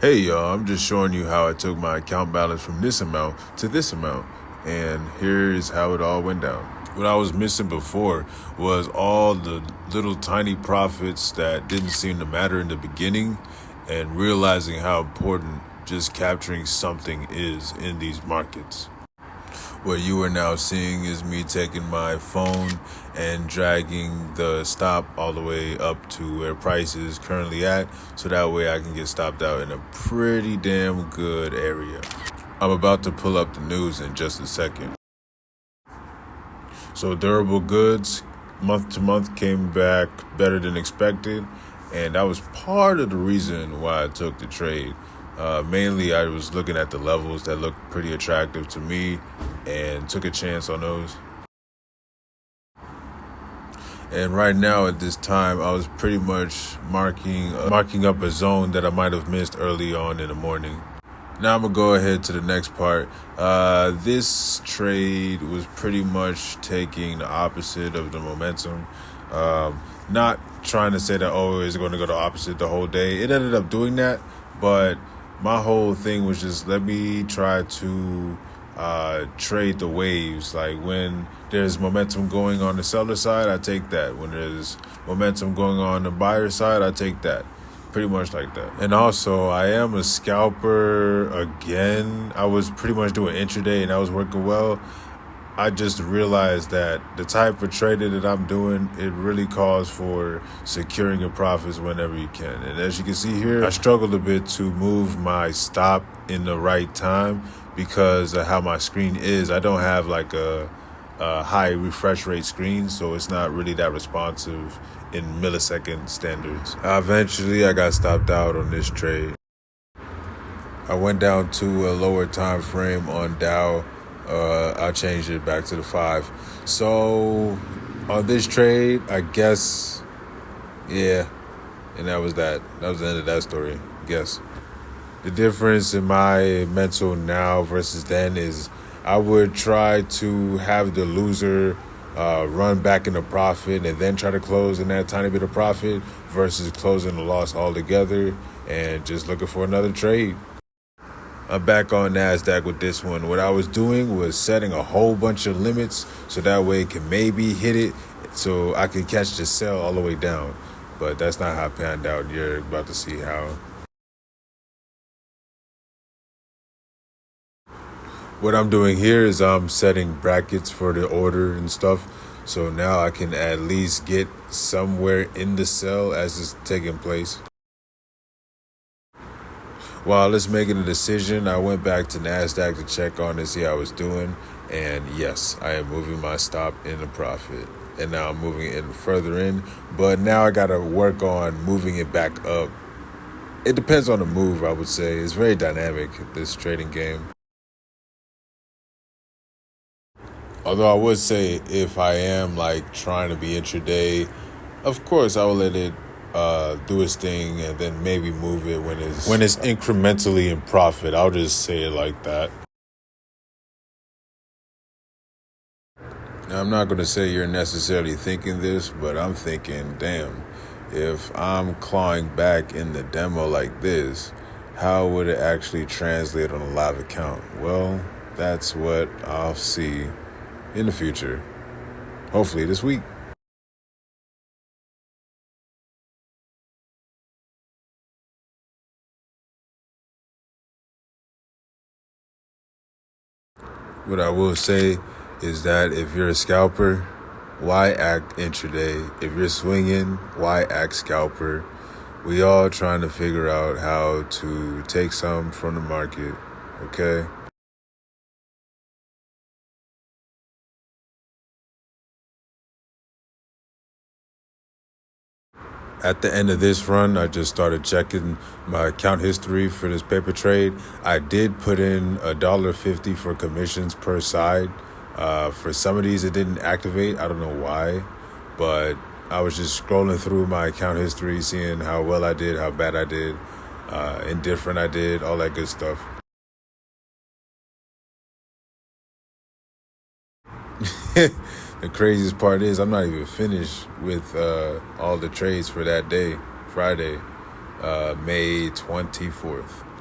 Hey y'all, I'm just showing you how I took my account balance from this amount to this amount. And here's how it all went down. What I was missing before was all the little tiny profits that didn't seem to matter in the beginning, and realizing how important just capturing something is in these markets. What you are now seeing is me taking my phone and dragging the stop all the way up to where price is currently at, so that way I can get stopped out in a pretty damn good area. I'm about to pull up the news in just a second. So durable goods month to month came back better than expected, and that was part of the reason why I took the trade. Mainly, I was looking at the levels that looked pretty attractive to me and took a chance on those. And right now at this time, I was pretty much marking up a zone that I might have missed early on in the morning. Now I'm gonna go ahead to the next part. This trade was pretty much taking the opposite of the momentum. Not trying to say that, oh, it's going to go the opposite the whole day. It ended up doing that, but my whole thing was just let me try to trade the waves. Like when there's momentum going on the seller side, I take that. When there's momentum going on the buyer side, I take that. Pretty much like that. And also, I am a scalper again. I was pretty much doing intraday and I was working well. I just realized that the type of trading that I'm doing, it really calls for securing your profits whenever you can. And as you can see here, I struggled a bit to move my stop in the right time because of how my screen is. I don't have like a high refresh rate screen, so it's not really that responsive in millisecond standards. Eventually, I got stopped out on this trade. I went down to a lower time frame on Dow. I changed it back to the 5. So on this trade, I guess, yeah, and that was that. That was the end of that story, I guess. The difference in my mental now versus then is I would try to have the loser run back into profit and then try to close in that tiny bit of profit versus closing the loss altogether and just looking for another trade. I'm back on Nasdaq with this one. What I was doing was setting a whole bunch of limits so that way it can maybe hit it so I could catch the sell all the way down. But that's not how it panned out. You're about to see how. What I'm doing here is I'm setting brackets for the order and stuff. So now I can at least get somewhere in the sell as it's taking place. While it's making a decision, I went back to Nasdaq to check on to see how it's doing. And yes, I am moving my stop in the profit. And now I'm moving it further in. But now I got to work on moving it back up. It depends on the move, I would say. It's very dynamic, this trading game. Although I would say if I am like trying to be intraday, of course I will let it do its thing and then maybe move it when it's incrementally in profit. I'll just say it like that. Now, I'm not going to say you're necessarily thinking this, but I'm thinking, damn, if I'm clawing back in the demo like this, how would it actually translate on a live account? Well, that's what I'll see in the future. Hopefully this week. What I will say is that if you're a scalper, why act intraday? If you're swinging, why act scalper? We all trying to figure out how to take some from the market, okay? At the end of this run, I just started checking my account history for this paper trade. I did put in $1.50 for commissions per side. For some of these, it didn't activate. I don't know why, but I was just scrolling through my account history, seeing how well I did, how bad I did, indifferent I did, all that good stuff. The craziest part is I'm not even finished with all the trades for that day, Friday. May 24th.